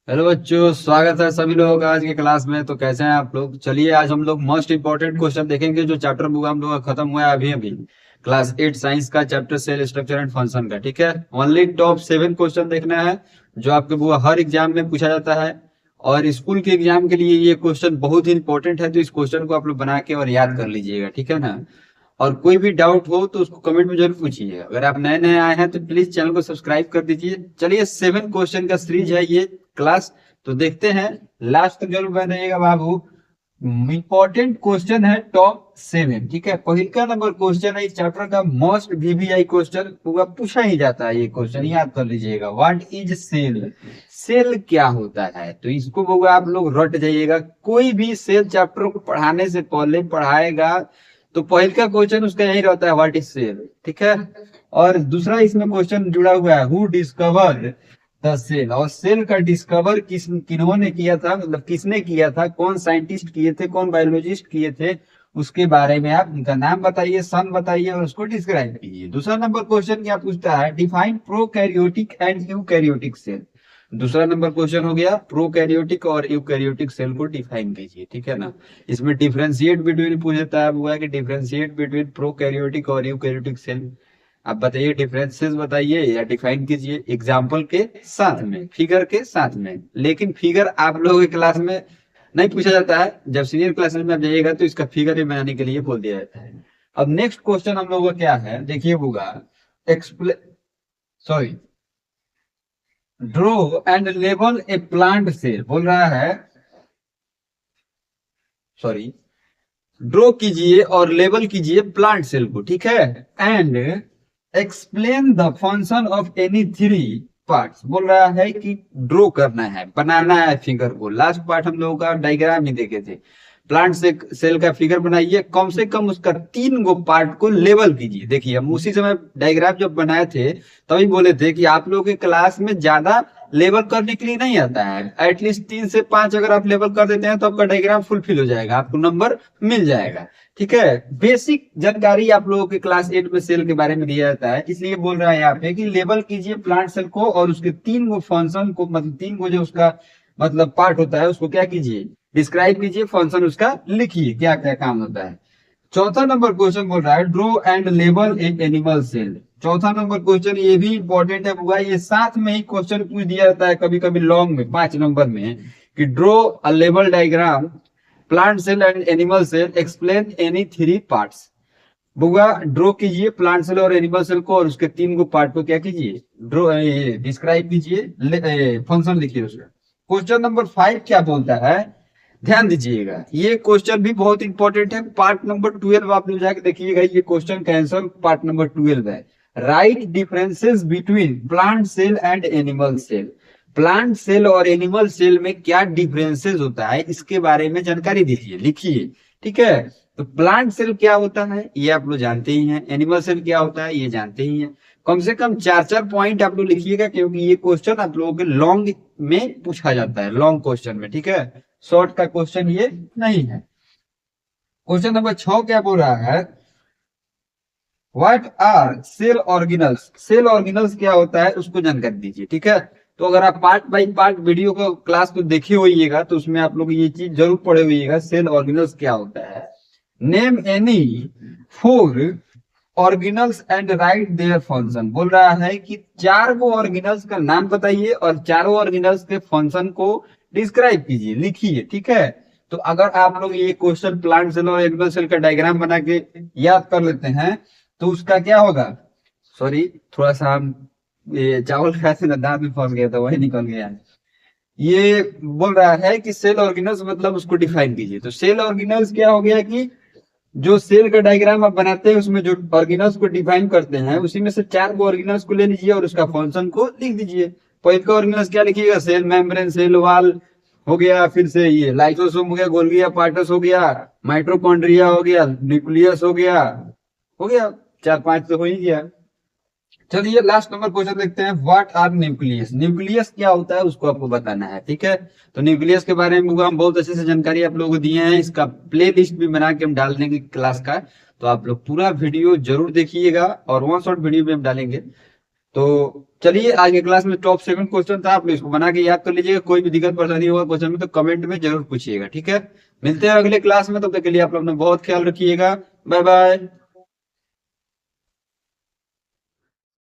Hello बच्चों, स्वागत है सभी लोगों का आज के क्लास में। तो कैसे हैं आप लोग? चलिए आज हम लोग मोस्ट इंपॉर्टेंट क्वेश्चन देखेंगे जो चैप्टर बुक हम लोग का खत्म हुआ है अभी अभी। क्लास 8 साइंस का chapter cell structure and function का। ठीक है, ओनली टॉप 7 क्वेश्चन देखना है जो आपके बुआ हर एग्जाम में पूछा जाता है। और स्कूल के एग्जाम के लिए ये क्वेश्चन बहुत ही इंपॉर्टेंट है, तो इस क्वेश्चन को आप लोग बना के और याद कर लीजिएगा। ठीक है ना? और कोई भी डाउट हो तो उसको कमेंट में जरूर पूछिए। अगर आप नए नए आए हैं तो प्लीज चैनल को सब्सक्राइब कर दीजिए। चलिए 7 क्वेश्चन का सीरीज है ये क्लास, तो देखते हैं। लास्ट तक जरूर बने रहिएगा बाबू। इंपॉर्टेंट क्वेश्चन है टॉप 7। ठीक है, पहला नंबर क्वेश्चन है इस चैप्टर का मोस्ट वीवीआई क्वेश्चन पूछा ही जाता है। ये क्वेश्चन याद कर लीजिएगा। What is cell? सेल क्या होता है? तो इसको होगा आप लोग रट जाइएगा। कोई भी सेल चैप्टर को पढ़ाने से पहले पढ़ाएगा तो पहले का क्वेश्चन उसका यही रहता है, व्हाट इज सेल। ठीक है, और दूसरा इसमें क्वेश्चन जुड़ा हुआ है, हु डिस्कवर्ड द सेल। और सेल का डिस्कवर किन्होंने किया था, मतलब किसने किया था, कौन साइंटिस्ट किए थे, कौन बायोलॉजिस्ट किए थे, उसके बारे में आप उनका नाम बताइए, सन बताइए और उसको डिस्क्राइब कीजिए। दूसरा नंबर क्वेश्चन क्या पूछता है, define prokaryotic and eukaryotic cell. दूसरा नंबर क्वेश्चन हो गया, प्रोकैरियोटिक और यूकैरियोटिक सेल को डिफाइन कीजिए। ठीक है ना? इसमें डिफरेंशिएट बिटवीन पूछ देता है, हुआ है कि डिफरेंशिएट बिटवीन प्रोकैरियोटिक और यूकैरियोटिक सेल। आप बताइए, डिफरेंसेस बताइए या डिफाइन कीजिए एग्जाम्पल के साथ में, फिगर के साथ में। लेकिन फिगर आप लोगों की क्लास में नहीं पूछा जाता है। जब सीनियर क्लासेस में आप जाइएगा तो इसका फिगर भी बनाने के लिए बोल दिया जाता है। अब नेक्स्ट क्वेश्चन हम लोगों का क्या है, देखिए होगा, explain sorry, draw and label a plant cell. बोल रहा है, सॉरी, ड्रॉ कीजिए और लेबल कीजिए प्लांट सेल को। ठीक है, and explain the function of any three parts. बोल रहा है कि ड्रॉ करना है, बनाना है फिगर को। लास्ट पार्ट हम लोगों का डायग्राम ही देखे थे। प्लांट से सेल का फिगर बनाइए, कम से कम उसका 3 गो पार्ट को लेबल कीजिए। देखिए हम उसी समय डायग्राम जब बनाए थे तभी बोले थे कि आप लोगों के क्लास में ज्यादा लेबल करने के लिए नहीं आता है। एटलीस्ट 3 से 5 अगर आप लेबल कर देते हैं तो आपका डायग्राम फुलफिल हो जाएगा, आपको नंबर मिल जाएगा। ठीक है, बेसिक जानकारी आप लोगों के क्लास 8 में सेल के बारे में दिया जाता है। इसलिए बोल रहा है यहाँ पे कि लेबल कीजिए प्लांट सेल को और उसके 3 गो फंक्शन को, मतलब 3 गो जो उसका मतलब पार्ट होता है उसको क्या कीजिए, डिस्क्राइब कीजिए, फंक्शन उसका लिखिए, क्या क्या काम होता है। चौथा नंबर क्वेश्चन बोल रहा है, draw and label a animal cell. चौथा नंबर क्वेश्चन ये भी इंपॉर्टेंट है बुआ, ये साथ में ही क्वेश्चन पूछ दिया जाता है कभी कभी लॉन्ग में 5 नंबर में, कि draw a label diagram plant cell and animal cell, explain any 3 parts. बुआ ड्रॉ कीजिए प्लांट सेल और एनिमल सेल को और उसके 3 गो पार्ट को क्या कीजिए, ड्रॉ डिस्क्राइब कीजिए, फंक्शन लिखिए उसका। क्वेश्चन नंबर 5 क्या बोलता है, ध्यान दीजिएगा, ये क्वेश्चन भी बहुत इंपॉर्टेंट है। पार्ट नंबर 12 आप लोग जाके देखिएगा, ये क्वेश्चन का आंसर पार्ट नंबर 12 है। Write differences between plant cell and animal cell. Plant cell और एनिमल सेल में क्या डिफरेंसेस होता है इसके बारे में जानकारी दीजिए, लिखिए। ठीक है, तो प्लांट सेल क्या होता है ये आप लोग जानते ही हैं, एनिमल सेल क्या होता है ये जानते ही हैं। कम से कम 4 4 पॉइंट आप लोग लिखिएगा, क्योंकि ये क्वेश्चन आप लोगों के लॉन्ग में पूछा जाता है, लॉन्ग क्वेश्चन में। ठीक है, शॉर्ट का क्वेश्चन ये नहीं है। क्वेश्चन नंबर 6 क्या बोल रहा है, what are cell organelles. Cell organelles क्या होता है उसको जानकारी दीजिए। ठीक है, तो अगर आप पार्ट बाई पार्ट वीडियो को क्लास को देखे होइएगा तो उसमें आप लोग ये चीज जरूर पढ़े होइएगा, सेल ऑर्गेनल्स क्या होता है। Name any 4 organelles and right their function. बोल रहा है कि 4 गो ऑर्गेनल्स का नाम बताइए और चारों ऑर्गेनल्स के फंक्शन को डिस्क्राइब कीजिए, लिखिए। ठीक है, तो अगर आप लोग ये क्वेश्चन प्लांट सेल और एनिमल सेल का डायग्राम बना के याद कर लेते हैं तो उसका क्या होगा, सॉरी थोड़ा सा हम ये चावल खाए थे ना, दांत में फंस गया था वही निकल गया। ये बोल रहा है कि सेल ऑर्गेनल्स मतलब उसको डिफाइन कीजिए। तो सेल ऑर्गेनल्स क्या हो गया कि जो सेल का डायग्राम आप बनाते हैं उसमें जो ऑर्गेनल्स को डिफाइन करते हैं उसी में से 4 गो ऑर्गेनल्स को ले लीजिए और उसका फंक्शन को लिख दीजिए। पहले का ऑर्गेनल्स क्या लिखिएगा, सेल मेम्ब्रेन, सेल वॉल हो गया, फिर से ये लाइसोसोम हो गया, गोल्गी अपार्टस हो गया, माइटोकॉन्ड्रिया हो गया, न्यूक्लियस हो गया 4 5 तो हो ही गया। चलिए लास्ट नंबर क्वेश्चन देखते हैं, व्हाट आर न्यूक्लियस। न्यूक्लियस क्या होता है उसको आपको बताना है। ठीक है, तो न्यूक्लियस के बारे में हम बहुत अच्छे से जानकारी आप लोगों को दिए हैं, इसका प्ले लिस्ट भी बना के हम डाल देंगे क्लास का, तो आप लोग पूरा वीडियो जरूर देखिएगा और वन शॉट वीडियो भी हम डालेंगे। तो चलिए, आज के क्लास में टॉप 7 क्वेश्चन था, आप लोग इसको बना के याद कर लीजिएगा। कोई भी दिक्कत परेशानी होगा क्वेश्चन में तो कमेंट में जरूर पूछिएगा, ठीक है। मिलते हैं अगले क्लास में, तब तक के लिए आप लोग अपना बहुत ख्याल रखिएगा। Bye bye.